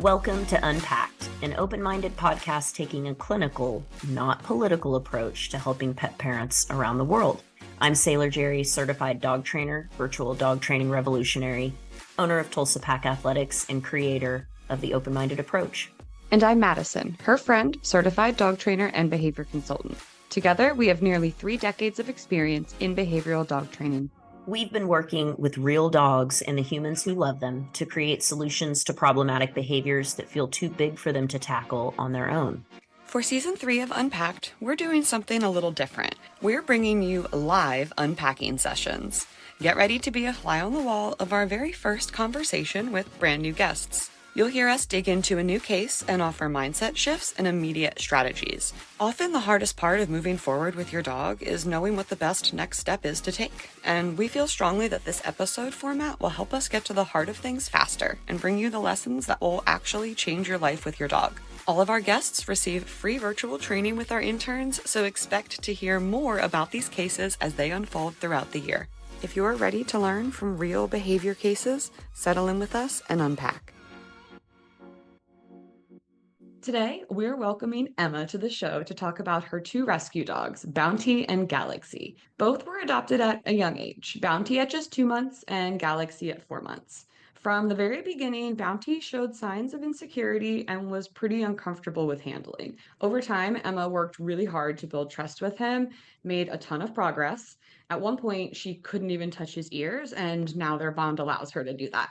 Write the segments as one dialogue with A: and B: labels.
A: Welcome to Unpacked, an open-minded podcast taking a clinical, not political approach to helping pet parents around the world. I'm Sailor Jerri, certified dog trainer, virtual dog training revolutionary, owner of Tulsa Pack Athletics, and creator of the open-minded approach.
B: And I'm Mattison, her friend, certified dog trainer and behavior consultant. Together, we have nearly 3 decades of experience in behavioral dog training.
A: We've been working with real dogs and the humans who love them to create solutions to problematic behaviors that feel too big for them to tackle on their own.
B: For Season 3 of Unpacked, we're doing something a little different. We're bringing you live unpacking sessions. Get ready to be a fly on the wall of our very first conversation with brand new guests. You'll hear us dig into a new case and offer mindset shifts and immediate strategies. Often the hardest part of moving forward with your dog is knowing what the best next step is to take. And we feel strongly that this episode format will help us get to the heart of things faster and bring you the lessons that will actually change your life with your dog. All of our guests receive free virtual training with our interns, so expect to hear more about these cases as they unfold throughout the year. If you're ready to learn from real behavior cases, settle in with us and unpack. Today, we're welcoming Emma to the show to talk about her 2 rescue dogs, Bounty and Galaxy. Both were adopted at a young age, Bounty at just 2 months and Galaxy at 4 months. From the very beginning, Bounty showed signs of insecurity and was pretty uncomfortable with handling. Over time, Emma worked really hard to build trust with him, made a ton of progress. At one point, she couldn't even touch his ears, and now their bond allows her to do that.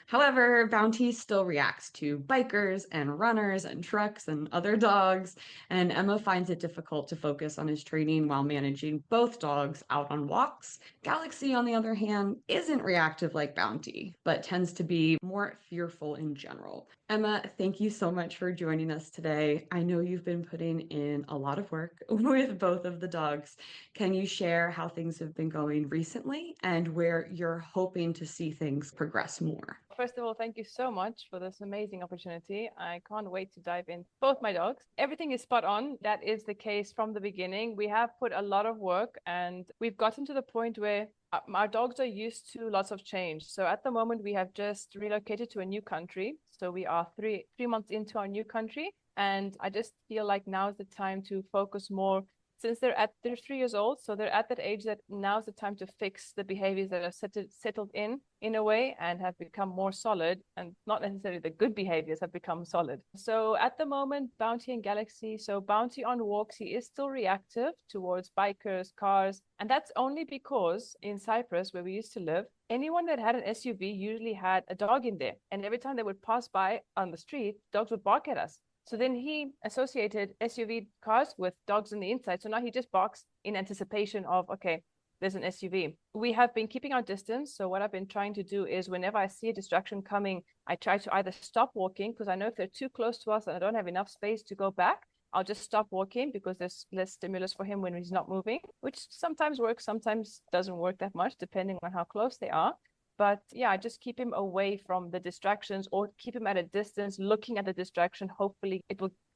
B: However, Bounty still reacts to bikers and runners and trucks and other dogs, and Emma finds it difficult to focus on his training while managing both dogs out on walks. Galaxy, on the other hand, isn't reactive like Bounty, but tends to be more fearful in general. Emma, thank you so much for joining us today. I know you've been putting in a lot of work with both of the dogs. Can you share how things have been going recently and where you're hoping to see things progress more?
C: First of all, thank you so much for this amazing opportunity. I can't wait to dive in both my dogs. Everything is spot on. That is the case from the beginning. We have put a lot of work and we've gotten to the point where our dogs are used to lots of change. So at the moment, we have just relocated to a new country. So we are three months into our new country. And I just feel like now is the time to focus more. Since they're 3 years old, so they're at that age that now's the time to fix the behaviors that are settled in a way and have become more solid, and not necessarily the good behaviors have become solid. So at the moment, Bounty and Galaxy, so Bounty on walks, he is still reactive towards bikers, cars, and that's only because in Cyprus, where we used to live, anyone that had an SUV usually had a dog in there, and every time they would pass by on the street, dogs would bark at us. So then he associated SUV cars with dogs on the inside. So now he just barks in anticipation of, okay, there's an SUV. We have been keeping our distance. So what I've been trying to do is whenever I see a distraction coming, I try to either stop walking because I know if they're too close to us and I don't have enough space to go back, I'll just stop walking because there's less stimulus for him when he's not moving, which sometimes works, sometimes doesn't work that much, depending on how close they are. But yeah, I just keep him away from the distractions or keep him at a distance, looking at the distraction. Hopefully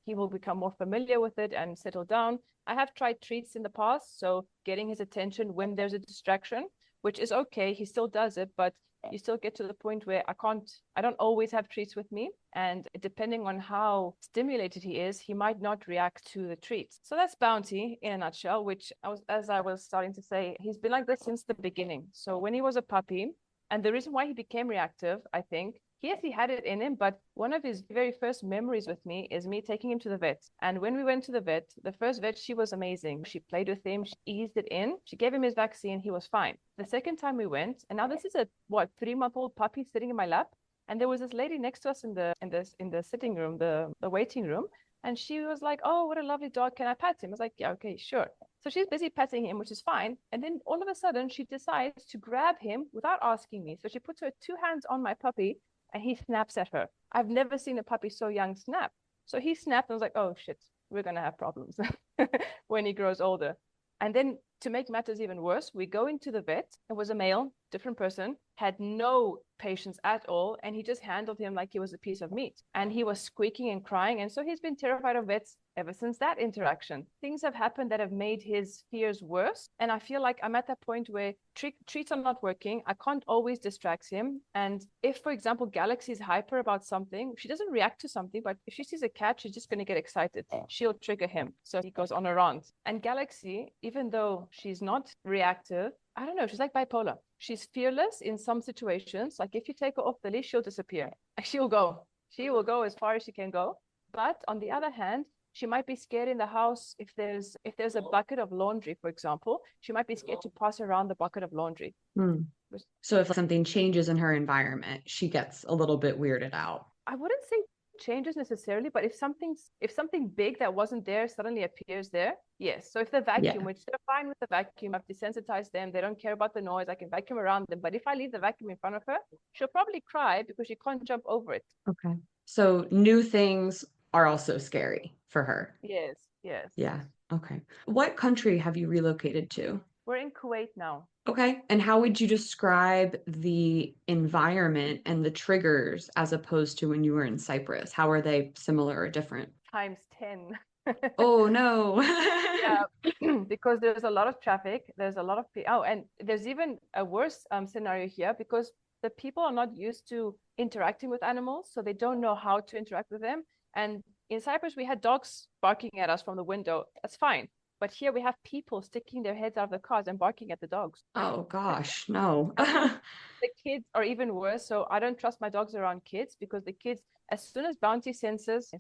C: he will become more familiar with it and settle down. I have tried treats in the past, so getting his attention when there's a distraction, which is okay. He still does it, but you still get to the point where I don't always have treats with me. And depending on how stimulated he is, he might not react to the treats. So that's Bounty in a nutshell, which as I was starting to say, he's been like this since the beginning. So when he was a puppy, and the reason why he became reactive, I think, yes, he had it in him, but one of his very first memories with me is me taking him to the vet. And when we went to the vet, the first vet, she was amazing. She played with him, she eased it in, she gave him his vaccine, he was fine. The second time we went, and now this is a 3-month-old puppy sitting in my lap, and there was this lady next to us in the sitting room, the waiting room, and she was like, "Oh, what a lovely dog. Can I pat him?" I was like, "Yeah, okay, sure." So she's busy petting him, which is fine. And then all of a sudden, she decides to grab him without asking me. So she puts her 2 hands on my puppy and he snaps at her. I've never seen a puppy so young snap. So he snapped and I was like, "Oh, shit, we're going to have problems when he grows older." And then to make matters even worse, we go into the vet. It was a male, different person, had no patience at all, and he just handled him like he was a piece of meat. And he was squeaking and crying, and so he's been terrified of vets ever since that interaction. Things have happened that have made his fears worse, and I feel like I'm at that point where treats are not working. I can't always distract him, and if, for example, Galaxy is hyper about something, she doesn't react to something, but if she sees a cat, she's just going to get excited. She'll trigger him, so he goes on a rant. And Galaxy, even though she's not reactive, I don't know, she's like bipolar. She's fearless in some situations. Like if you take her off the leash, she'll disappear. She will go as far as she can go. But on the other hand, she might be scared in the house if there's a bucket of laundry, for example. She might be scared to pass around the bucket of laundry.
B: So if something changes in her environment, she gets a little bit weirded out.
C: I wouldn't say changes necessarily, but if something big that wasn't there suddenly appears there, yes. So if the vacuum, which they're fine with the vacuum, I've desensitized them, they don't care about the noise, I can vacuum around them. But if I leave the vacuum in front of her, she'll probably cry because she can't jump over it.
B: Okay. So new things are also scary for her.
C: Yes.
B: Yeah. Okay. What country have you relocated to?
C: We're in Kuwait now.
B: Okay. And how would you describe the environment and the triggers as opposed to when you were in Cyprus? How are they similar or different?
C: Times 10.
B: Oh, no.
C: Yeah, because there's a lot of traffic. There's a lot of people. Oh, and there's even a worse scenario here because the people are not used to interacting with animals, so they don't know how to interact with them. And in Cyprus, we had dogs barking at us from the window. That's fine. But here we have people sticking their heads out of the cars and barking at the dogs.
B: Oh, gosh, no.
C: The kids are even worse. So I don't trust my dogs around kids because the kids, as soon as Bounty senses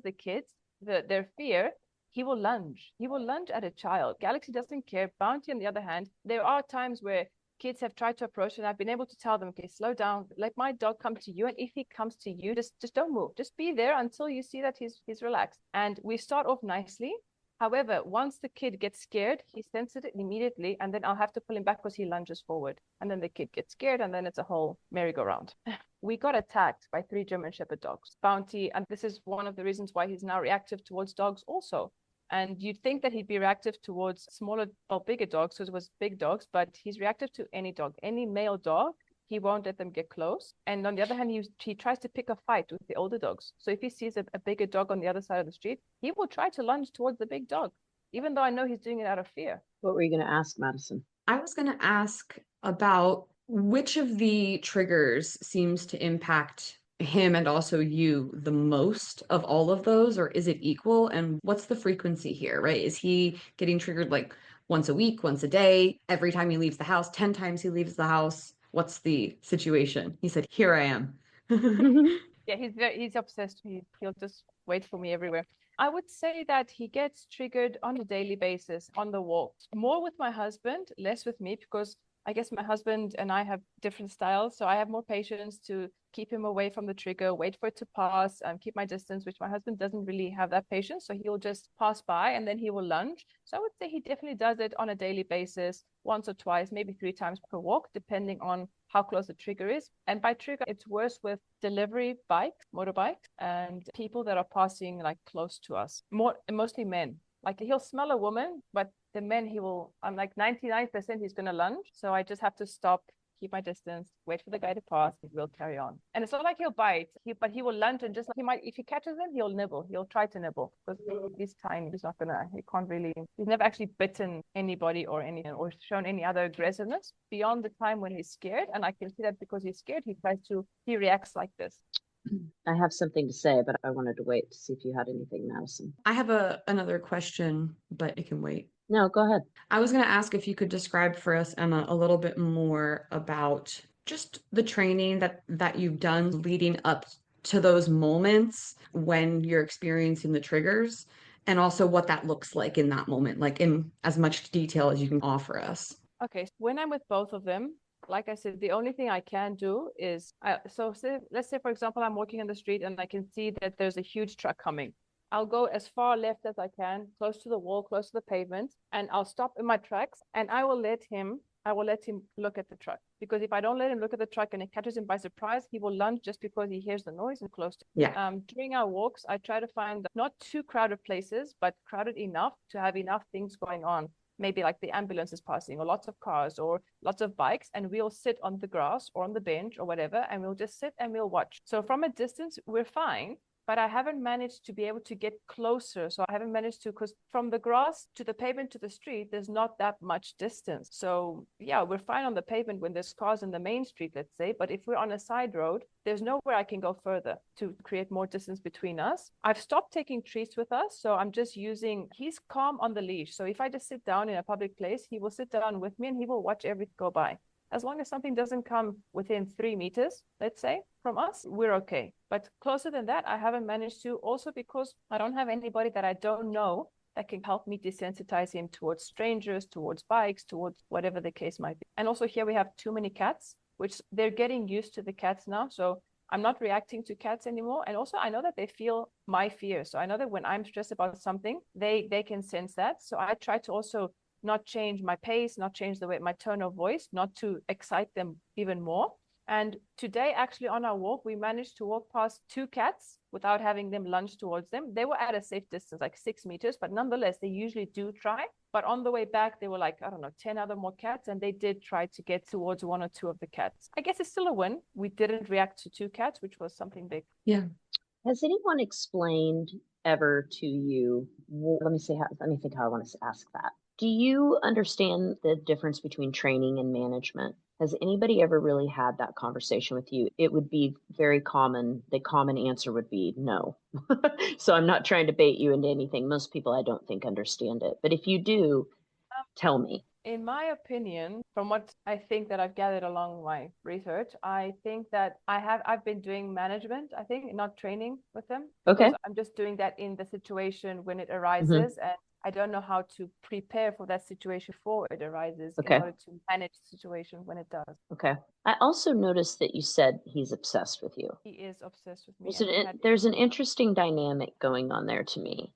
C: the kids, their fear, he will lunge. He will lunge at a child. Galaxy doesn't care. Bounty, on the other hand, there are times where kids have tried to approach and I've been able to tell them, okay, slow down, let my dog come to you. And if he comes to you, just don't move. Just be there until you see that he's relaxed. And we start off nicely. However, once the kid gets scared, he senses it immediately, and then I'll have to pull him back because he lunges forward. And then the kid gets scared, and then it's a whole merry-go-round. We got attacked by 3 German Shepherd dogs. Bounty, and this is one of the reasons why he's now reactive towards dogs also. And you'd think that he'd be reactive towards smaller or bigger dogs, because it was big dogs, but he's reactive to any dog, any male dog. He won't let them get close. And on the other hand, he tries to pick a fight with the older dogs. So if he sees a bigger dog on the other side of the street, he will try to lunge towards the big dog, even though I know he's doing it out of fear.
A: What were you going to ask, Mattison?
B: I was going to ask about which of the triggers seems to impact him and also you the most of all of those, or is it equal? And what's the frequency here, right? Is he getting triggered like once a week, once a day, every time he leaves the house, 10 times he leaves the house? What's the situation? He said, here I am.
C: Yeah, he's obsessed. He'll just wait for me everywhere. I would say that he gets triggered on a daily basis on the walk. More with my husband, less with me, because I guess my husband and I have different styles. So I have more patience to keep him away from the trigger, wait for it to pass, keep my distance, which my husband doesn't really have that patience. So he'll just pass by and then he will lunge. So I would say he definitely does it on a daily basis, once or twice, maybe 3 times per walk, depending on how close the trigger is. And by trigger, it's worse with delivery bikes, motorbikes, and people that are passing like close to us, mostly men. Like he'll smell a woman, but the men I'm like 99% he's going to lunge. So I just have to stop, keep my distance, wait for the guy to pass, and we'll carry on. And it's not like he'll bite, but he will lunge and just, if he catches him, he'll nibble. He'll try to nibble because he's tiny. He's never actually bitten anybody or shown any other aggressiveness beyond the time when he's scared. And I can see that because he's scared, he reacts like this.
A: I have something to say, but I wanted to wait to see if you had anything, Mattison.
B: I have another question, but it can wait.
A: No, go ahead.
B: I was going to ask if you could describe for us, Emma, a little bit more about just the training that you've done leading up to those moments when you're experiencing the triggers, and also what that looks like in that moment, like in as much detail as you can offer us.
C: Okay, so when I'm with both of them, like I said, the only thing I can do is, let's say, for example, I'm walking in the street and I can see that there's a huge truck coming. I'll go as far left as I can, close to the wall, close to the pavement, and I'll stop in my tracks and I will let him I will let him look at the truck. Because if I don't let him look at the truck and it catches him by surprise, he will lunge just because he hears the noise and close to it.
B: Yeah.
C: During our walks, I try to find not too crowded places, but crowded enough to have enough things going on. Maybe like the ambulance is passing, or lots of cars, or lots of bikes, and we'll sit on the grass or on the bench or whatever, and we'll just sit and we'll watch. So from a distance, we're fine, but I haven't managed to be able to get closer. So I haven't managed to, because from the grass to the pavement to the street, there's not that much distance. So yeah, we're fine on the pavement when there's cars in the main street, let's say. But if we're on a side road, there's nowhere I can go further to create more distance between us. I've stopped taking treats with us. So I'm just he's calm on the leash. So if I just sit down in a public place, he will sit down with me and he will watch everything go by. As long as something doesn't come within 3 meters, let's say, from us, we're okay. But closer than that, I haven't managed to, also because I don't have anybody that I don't know that can help me desensitize him towards strangers, towards bikes, towards whatever the case might be. And also here we have too many cats, which they're getting used to the cats now. So I'm not reacting to cats anymore. And also I know that they feel my fear. So I know that when I'm stressed about something, they can sense that. So I try to also not change my pace, not change the way my tone of voice, not to excite them even more. And today, actually, on our walk, we managed to walk past 2 cats without having them lunge towards them. They were at a safe distance, like 6 meters, but nonetheless, they usually do try. But on the way back, there were like, I don't know, 10 other more cats, and they did try to get towards 1 or 2 of the cats. I guess it's still a win. We didn't react to 2 cats, which was something big.
B: Yeah.
A: Has anyone explained ever to you, let me think how I want to ask that. Do you understand the difference between training and management? Has anybody ever really had that conversation with you? It would be very common. The common answer would be no. So I'm not trying to bait you into anything. Most people, I don't think, understand it. But if you do, tell me.
C: In my opinion, from what I think that I've gathered along my research, I think that I've been doing management, I think, not training with them.
A: Okay.
C: I'm just doing that in the situation when it arises, and I don't know how to prepare for that situation before it arises in order to manage the situation when it does.
A: Okay. I also noticed that you said he's obsessed with you.
C: He is obsessed with me.
A: There's an interesting dynamic going on there to me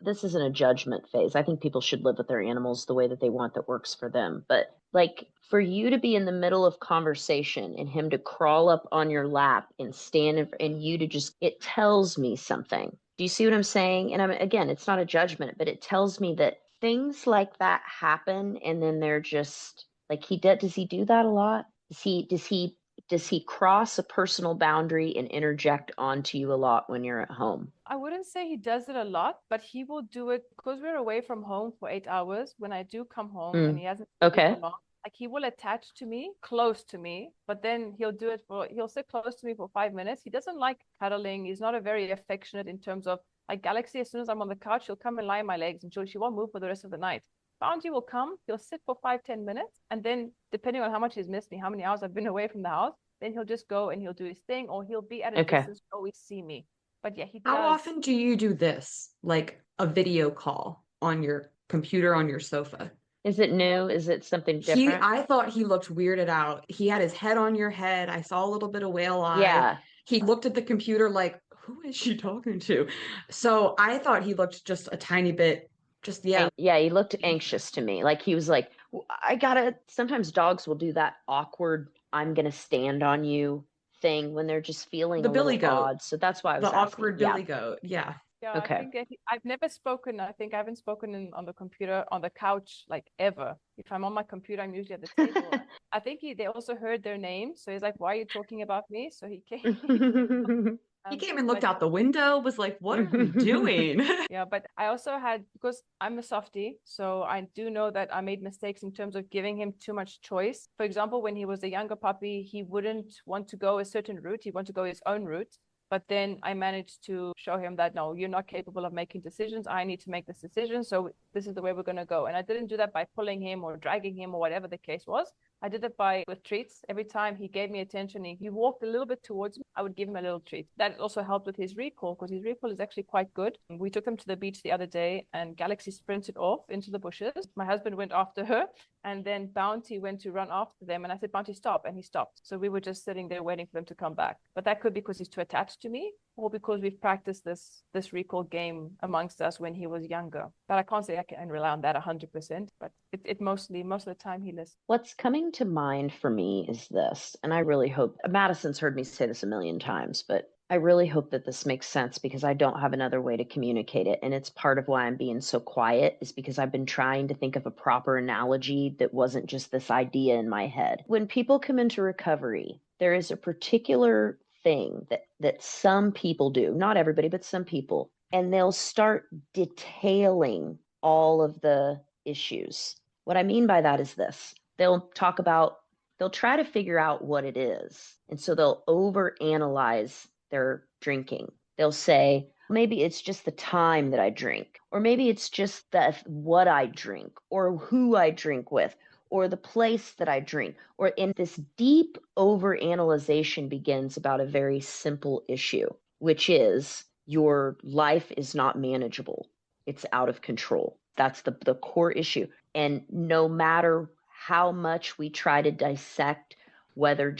A: this isn't a judgment phase. I think people should live with their animals the way that they want that works for them. But like for you to be in the middle of conversation and him to crawl up on your lap and stand and you to just, it tells me something. Do you see what I'm saying? And again, it's not a judgment, but it tells me that things like that happen. And then they're just like, does he do that a lot? Does he cross a personal boundary and interject onto you a lot when you're at home?
C: I wouldn't say he does it a lot, but he will do it because we're away from home for 8 hours. When I do come home and he hasn't been for long, like he will attach to me, close to me, but then he'll sit close to me for 5 minutes. He doesn't like cuddling. He's not a very affectionate in terms of like Galaxy. As soon as I'm on the couch, she'll come and lie on my legs and she won't move for the rest of the night. Bounty will come, he'll sit for 5-10 minutes, and then depending on how much he's missed me, how many hours I've been away from the house, then he'll just go and he'll do his thing, or he'll be at a distance to always see me. But yeah, he does.
B: How often do you do this? Like a video call on your computer on your sofa?
A: Is it new? Is it something different?
B: I thought he looked weirded out. He had his head on your head. I saw a little bit of whale eye.
A: Yeah.
B: He looked at the computer like, who is she talking to? So I thought he looked just a tiny bit,
A: he looked anxious to me. Like he was like, sometimes dogs will do that awkward, I'm going to stand on you thing when they're just feeling
B: the billy goat.
A: odd. So that's why I was
B: the awkward billy goat. Yeah.
C: Yeah,
A: okay.
C: I think I've never spoken. I think I haven't spoken on the computer, on the couch, like ever. If I'm on my computer, I'm usually at the table. I think they also heard their name. So he's like, why are you talking about me? So he came.
B: He came and looked out the window, was like, what are we doing?
C: Yeah, but I also because I'm a softie, so I do know that I made mistakes in terms of giving him too much choice. For example, when he was a younger puppy, he wouldn't want to go a certain route. He wanted to go his own route. But then I managed to show him that, no, you're not capable of making decisions. I need to make this decision. So this is the way we're going to go. And I didn't do that by pulling him or dragging him or whatever the case was. I did it with treats. Every time he gave me attention, he walked a little bit towards me, I would give him a little treat. That also helped with his recall, because his recall is actually quite good. We took him to the beach the other day and Galaxy sprinted off into the bushes. My husband went after her and then Bounty went to run after them. And I said, Bounty, stop. And he stopped. So we were just sitting there waiting for them to come back. But that could be because he's too attached to me. or because we've practiced this recall game amongst us when he was younger. But I can't say I can rely on that 100%, but it most of the time he listens.
A: What's coming to mind for me is this, and I really hope Madison's heard me say this a million times, but I really hope that this makes sense because I don't have another way to communicate it. And it's part of why I'm being so quiet, is because I've been trying to think of a proper analogy that wasn't just this idea in my head. When people come into recovery, there is a particular thing that some people do, not everybody, but some people, and they'll start detailing all of the issues. What I mean by that is this. They'll try to figure out what it is. And so they'll overanalyze their drinking. They'll say, maybe it's just the time that I drink, or maybe it's just what I drink, or who I drink with, or the place that I drink, or in this deep overanalyzation begins about a very simple issue, which is your life is not manageable. It's out of control. That's the core issue. And no matter how much we try to dissect whether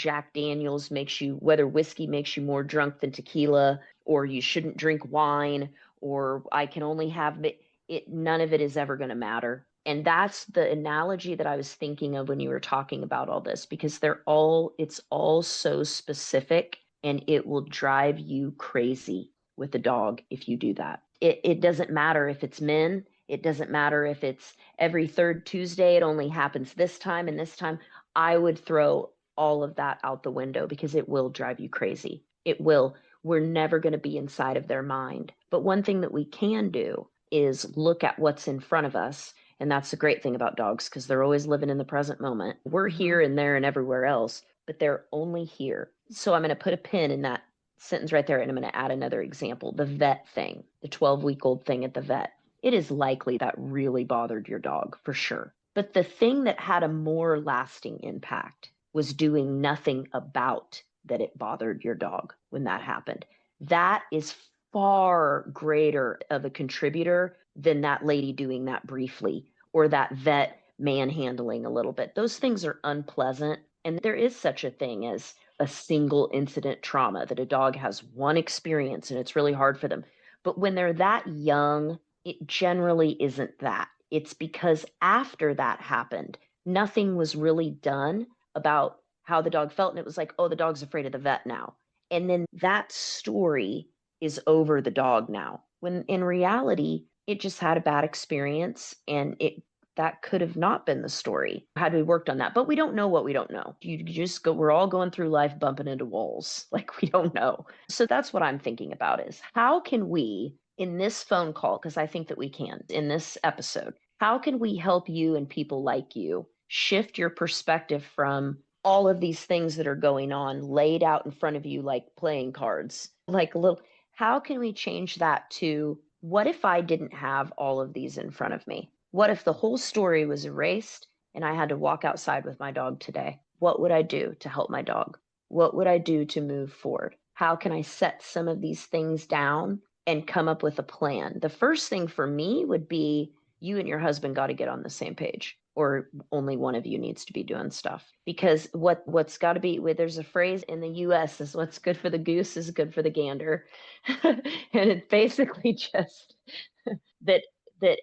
A: whether whiskey makes you more drunk than tequila, or you shouldn't drink wine, or I can only have it, none of it is ever going to matter. And that's the analogy that I was thinking of when you were talking about all this, because it's all so specific, and it will drive you crazy with a dog if you do that. It doesn't matter if it's men. It doesn't matter if it's every third Tuesday, it only happens this time and this time. I would throw all of that out the window because it will drive you crazy. It will. We're never going to be inside of their mind. But one thing that we can do is look at what's in front of us. And that's the great thing about dogs, because they're always living in the present moment. We're here and there and everywhere else, but they're only here. So I'm going to put a pin in that sentence right there, and I'm going to add another example. The vet thing, the 12-week-old thing at the vet. It is likely that really bothered your dog, for sure. But the thing that had a more lasting impact was doing nothing about that it bothered your dog when that happened. That is far greater of a contributor than that lady doing that briefly, or that vet manhandling a little bit. Those things are unpleasant. And there is such a thing as a single incident trauma, that a dog has one experience and it's really hard for them. But when they're that young, it generally isn't that. It's because after that happened, nothing was really done about how the dog felt. And it was like, oh, the dog's afraid of the vet now. And then that story is over the dog now. When in reality, it just had a bad experience, and that could have not been the story had we worked on that. But we don't know what we don't know. We're all going through life bumping into walls. Like, we don't know. So that's what I'm thinking about, is how can we, in this phone call, because I think that we can, in this episode, how can we help you and people like you shift your perspective from all of these things that are going on laid out in front of you like playing cards, how can we change that to, what if I didn't have all of these in front of me? What if the whole story was erased and I had to walk outside with my dog today? What would I do to help my dog? What would I do to move forward? How can I set some of these things down and come up with a plan? The first thing for me would be, you and your husband got to get on the same page, or only one of you needs to be doing stuff. Because what's got to be, there's a phrase in the US, is what's good for the goose is good for the gander. And it's basically just that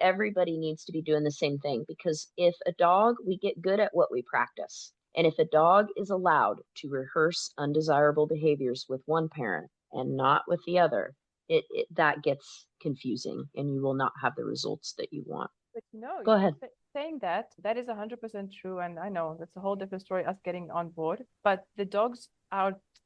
A: everybody needs to be doing the same thing. Because if a dog, we get good at what we practice. And if a dog is allowed to rehearse undesirable behaviors with one parent and not with the other, that gets confusing, and you will not have the results that you want.
C: But no,
A: Go ahead.
C: Saying that is 100% true. And I know that's a whole different story, us getting on board. But the dogs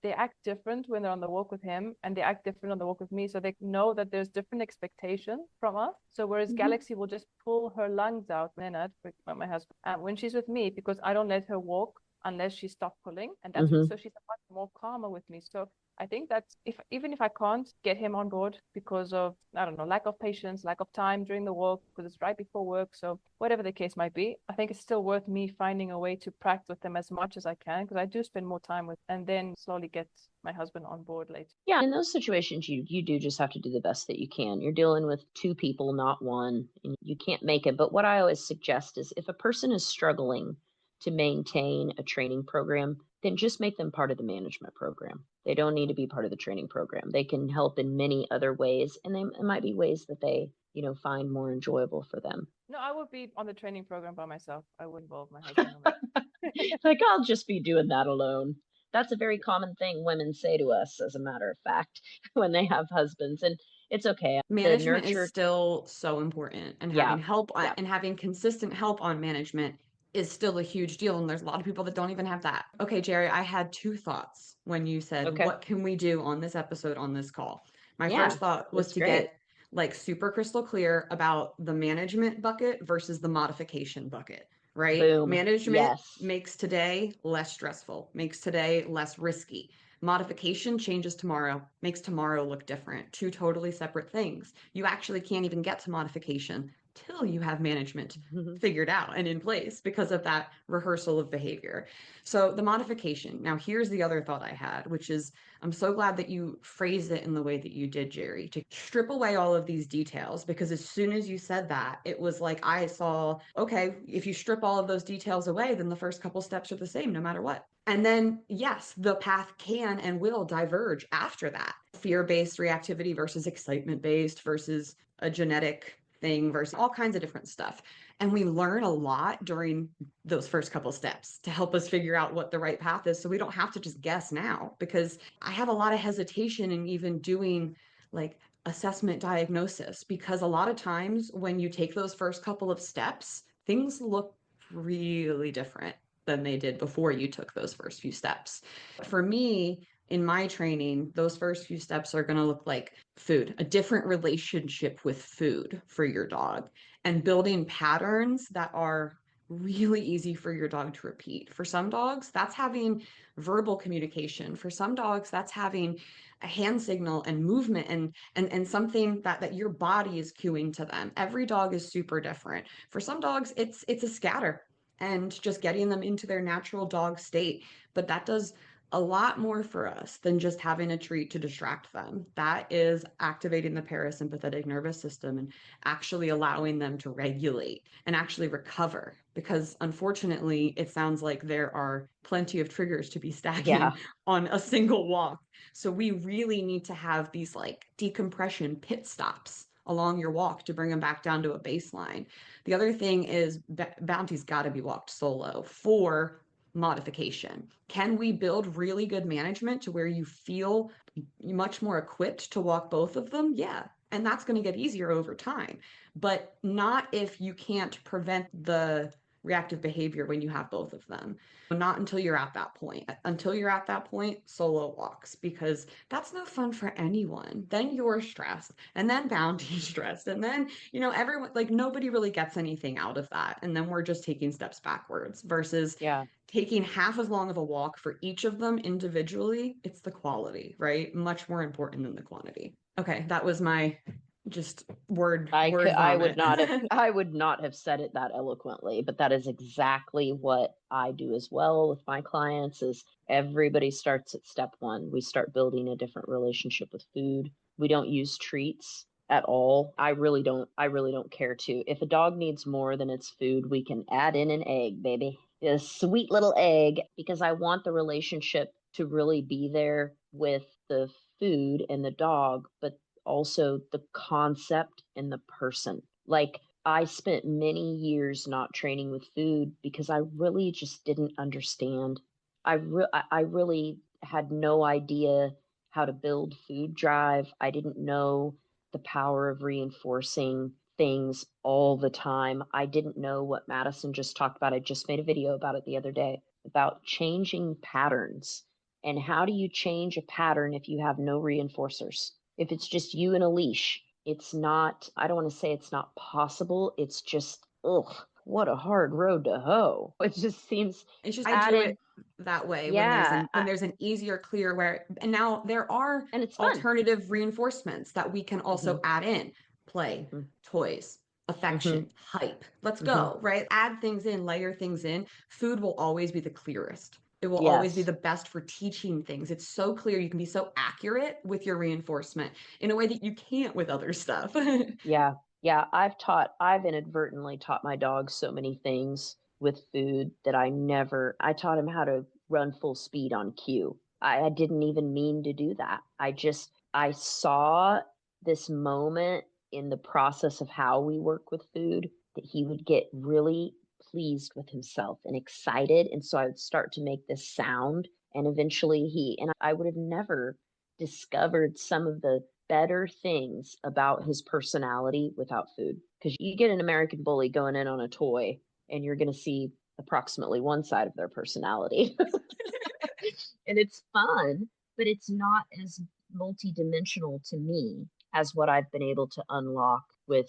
C: they act different when they're on the walk with him, and they act different on the walk with me. So they know that there's different expectation from us. So whereas Galaxy will just pull her lungs out, Leonard, my husband, when she's with me, because I don't let her walk unless she stops pulling. And that's so she's much more calmer with me. So I think that even if I can't get him on board because of, I don't know, lack of patience, lack of time during the walk, because it's right before work, so whatever the case might be, I think it's still worth me finding a way to practice with them as much as I can, because I do spend more time with, and then slowly get my husband on board later.
A: Yeah, in those situations, you do just have to do the best that you can. You're dealing with two people, not one, and you can't make it. But what I always suggest is, if a person is struggling to maintain a training program, then just make them part of the management program. They don't need to be part of the training program. They can help in many other ways, and it might be ways that they, find more enjoyable for them.
C: No, I would be on the training program by myself. I would involve my husband on it.
A: Like, I'll just be doing that alone. That's a very common thing women say to us, as a matter of fact, when they have husbands. And it's okay.
B: Management is still so important, and
A: Yeah,
B: having help
A: yeah.
B: and having consistent help on management is still a huge deal. And there's a lot of people that don't even have that. Okay, Jerri, I had two thoughts when you said,
A: Okay.
B: what can we do on this episode, on this call? My
A: Yeah,
B: first thought was
A: that's
B: to
A: great.
B: get like super crystal clear about the management bucket versus the modification bucket, right?
A: Boom.
B: Management
A: Yes.
B: makes today less stressful, makes today less risky. Modification changes tomorrow, makes tomorrow look different. Two totally separate things. You actually can't even get to modification till you have management figured out and in place because of that rehearsal of behavior. So the modification. Now, here's the other thought I had, which is I'm so glad that you phrased it in the way that you did, Jerri, to strip away all of these details, because as soon as you said that, it was like I saw, okay, if you strip all of those details away, then the first couple steps are the same no matter what. And then, yes, the path can and will diverge after that. Fear-based reactivity versus excitement-based versus a genetic thing versus all kinds of different stuff. And we learn a lot during those first couple steps to help us figure out what the right path is. So we don't have to just guess now, because I have a lot of hesitation in even doing like assessment diagnosis, because a lot of times when you take those first couple of steps, things look really different than they did before you took those first few steps. For me, in my training, those first few steps are going to look like food, a different relationship with food for your dog, and building patterns that are really easy for your dog to repeat. For some dogs, that's having verbal communication. For some dogs, that's having a hand signal and movement and something that your body is cueing to them. Every dog is super different. For some dogs, it's a scatter and just getting them into their natural dog state. But that does a lot more for us than just having a treat to distract them. That is activating the parasympathetic nervous system and actually allowing them to regulate and actually recover. Because unfortunately, it sounds like there are plenty of triggers to be stacking on a single walk. So we really need to have these like decompression pit stops along your walk to bring them back down to a baseline. The other thing is Bounty's got to be walked solo for modification. Can we build really good management to where you feel much more equipped to walk both of them? Yeah. And that's going to get easier over time, but not if you can't prevent the reactive behavior when you have both of them. Not until you're at that point. Until you're at that point, solo walks, because that's no fun for anyone. Then you're stressed, and then Bounty's stressed, and then, everyone, like, nobody really gets anything out of that. And then we're just taking steps backwards versus taking half as long of a walk for each of them individually. It's the quality, right? Much more important than the quantity. Okay, that was my just word
A: I would
B: vomit.
A: I would not have said it that eloquently, but that is exactly what I do as well with my clients. Is everybody starts at step one. We start building a different relationship with food. We don't use treats at all. I really don't care to. If a dog needs more than its food, we can add in an egg, baby. A sweet little egg, because I want the relationship to really be there with the food and the dog, but also the concept and the person. Like, I spent many years not training with food because I really just didn't understand. I really had no idea how to build food drive. I didn't know the power of reinforcing things all the time. I didn't know what Mattison just talked about. I just made a video about it the other day, about changing patterns. And how do you change a pattern if you have no reinforcers? If it's just you and a leash, it's not, I don't want to say it's not possible. It's just, ugh, what a hard road to hoe. It just seems
B: it's just I do it that way when there's an easier, clear where, and now there are
A: and it's
B: alternative reinforcements that we can also add in: play, toys, affection, hype. Let's go, right? Add things in, layer things in. Food will always be the clearest. It will always be the best for teaching things. It's so clear. You can be so accurate with your reinforcement in a way that you can't with other stuff.
A: Yeah. I've inadvertently taught my dogs so many things with food that I taught him how to run full speed on cue. I didn't even mean to do that. I saw this moment in the process of how we work with food that he would get really pleased with himself and excited. And so I would start to make this sound. And eventually and I would have never discovered some of the better things about his personality without food. Because you get an American bully going in on a toy, and you're going to see approximately one side of their personality. And it's fun, but it's not as multidimensional to me as what I've been able to unlock with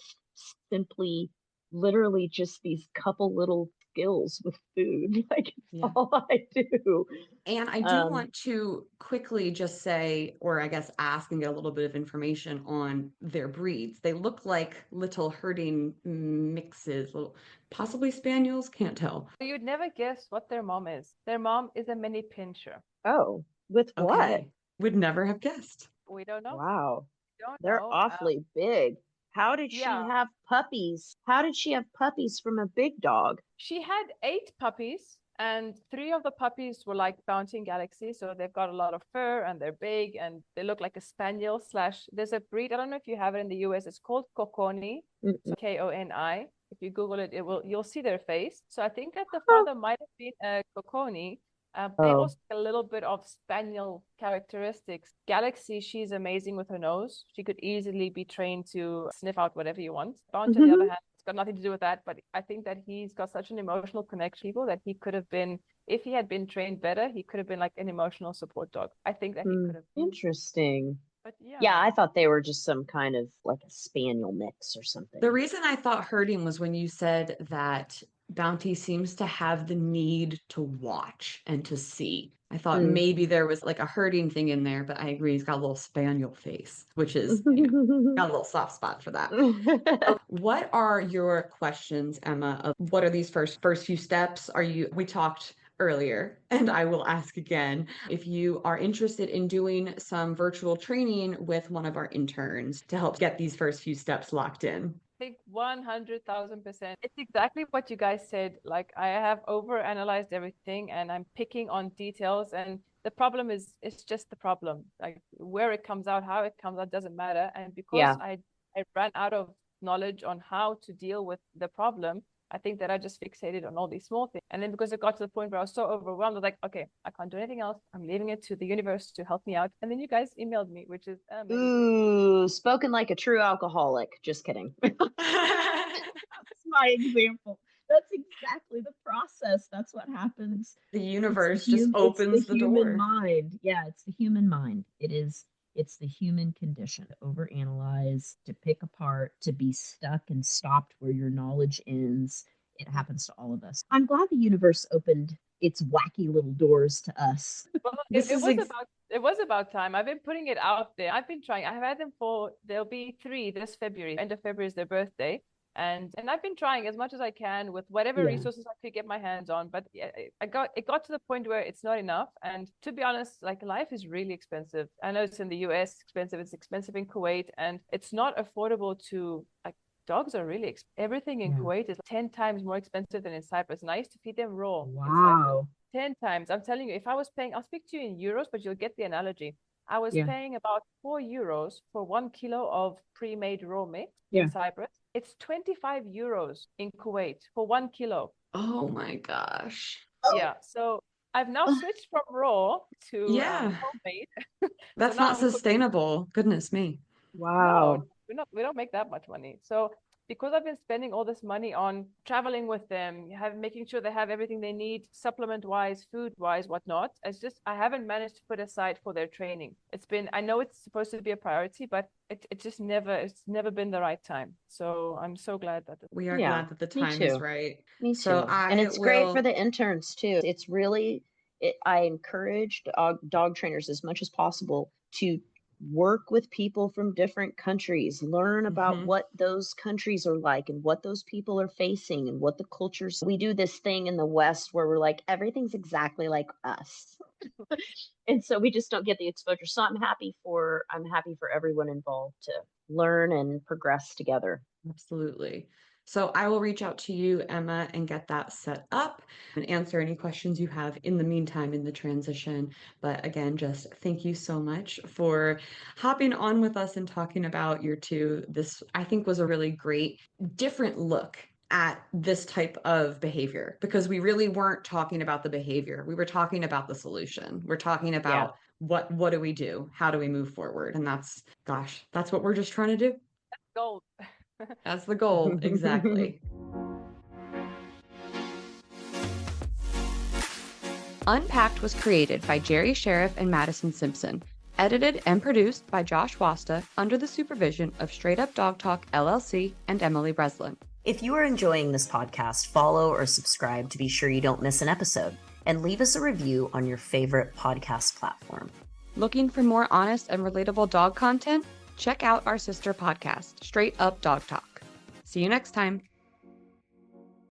A: simply, literally just these couple little skills with food. Like, it's all I do.
B: And I do want to quickly just say, or I guess ask and get a little bit of information on their breeds. They look like little herding mixes, little, possibly spaniels, can't tell.
C: You'd never guess what their mom is. Their mom is a mini pinscher.
A: Oh, with what?
B: Okay. Would never have guessed.
C: We don't know.
A: Wow.
C: Don't
A: They're
C: know.
A: awfully big. How did she have puppies? How did she have puppies from a big dog?
C: She had 8 puppies, and 3 of the puppies were like Bounty and Galaxy. So they've got a lot of fur and they're big and they look like a spaniel / there's a breed. I don't know if you have it in the US. It's called Kokoni. So Koni. If you Google it, you'll see their face. So I think that the father might have been a Kokoni. They also have a little bit of spaniel characteristics. Galaxy, she's amazing with her nose. She could easily be trained to sniff out whatever you want. Bounty, on the other hand, it's got nothing to do with that. But I think that he's got such an emotional connection with people that he could have been, if he had been trained better, he could have been like an emotional support dog. I think that he could have been.
A: Interesting.
C: But
A: yeah, I thought they were just some kind of like a spaniel mix or something.
B: The reason I thought herding was when you said that Bounty seems to have the need to watch and to see. I thought maybe there was like a herding thing in there, but I agree, he's got a little spaniel face, which is got a little soft spot for that. What are your questions, Emma, of what are these first few steps? We talked earlier, and I will ask again, if you are interested in doing some virtual training with one of our interns to help get these first few steps locked in.
C: I think 100,000%. It's exactly what you guys said. Like, I have overanalyzed everything and I'm picking on details, and the problem is, it's just the problem. Like, where it comes out, how it comes out doesn't matter. And because I ran out of knowledge on how to deal with the problem, I think that I just fixated on all these small things. And then because it got to the point where I was so overwhelmed, I was like, okay, I can't do anything else. I'm leaving it to the universe to help me out. And then you guys emailed me, which is amazing.
A: Ooh, spoken like a true alcoholic. Just kidding. That's my example. That's exactly the process. That's what happens.
B: The universe just opens the door.
A: Human mind. Yeah, it's the human mind. It's the human condition to overanalyze, to pick apart, to be stuck and stopped where your knowledge ends. It happens to all of us. I'm glad the universe opened its wacky little doors to us.
C: Well, it was about time. I've been putting it out there. I've been trying. I've had them there'll be 3 this February. End of February is their birthday. And I've been trying as much as I can with whatever resources I could get my hands on, but it got to the point where it's not enough. And to be honest, like, life is really expensive. I know it's in the US expensive. It's expensive in Kuwait, and it's not affordable to, like, dogs are really everything in Kuwait is 10 times more expensive than in Cyprus. And I used to feed them raw.
A: Wow.
C: 10 times. I'm telling you, if I was paying, I'll speak to you in euros, but you'll get the analogy. I was paying about €4 for 1 kilo of pre-made raw mix in Cyprus. It's 25 euros in Kuwait for 1 kilo.
B: Oh my gosh.
C: Yeah. So I've now switched from raw to homemade.
B: That's not sustainable. Goodness me.
A: Wow.
C: No, we don't make that much money. So because I've been spending all this money on traveling with them, making sure they have everything they need, supplement-wise, food-wise, whatnot, I haven't managed to put aside for their training. I know it's supposed to be a priority, but it's never been the right time. So I'm so glad that
B: we are glad that the time is right.
A: Me too. And it's great for the interns too. It's really, I encourage dog trainers as much as possible to work with people from different countries, learn about what those countries are like and what those people are facing and what the cultures. We do this thing in the West where we're like, everything's exactly like us. And so we just don't get the exposure. So I'm happy for everyone involved to learn and progress together.
B: Absolutely. So I will reach out to you, Emma, and get that set up and answer any questions you have in the meantime in the transition. But again, just thank you so much for hopping on with us and talking about your two. This, I think, was a really great, different look at this type of behavior, because we really weren't talking about the behavior. We were talking about the solution. We're talking about what do we do? How do we move forward? And that's what we're just trying to do.
C: Gold.
B: That's the goal. Exactly. Unpacked was created by Jerri Sheriff and Mattison Simpson, edited and produced by Josh Wasta under the supervision of Straight Up Dog Talk LLC and Emily Breslin.
A: If you are enjoying this podcast, follow or subscribe to be sure you don't miss an episode, and leave us a review on your favorite podcast platform.
B: Looking for more honest and relatable dog content? Check out our sister podcast, Straight Up Dog Talk. See you next time.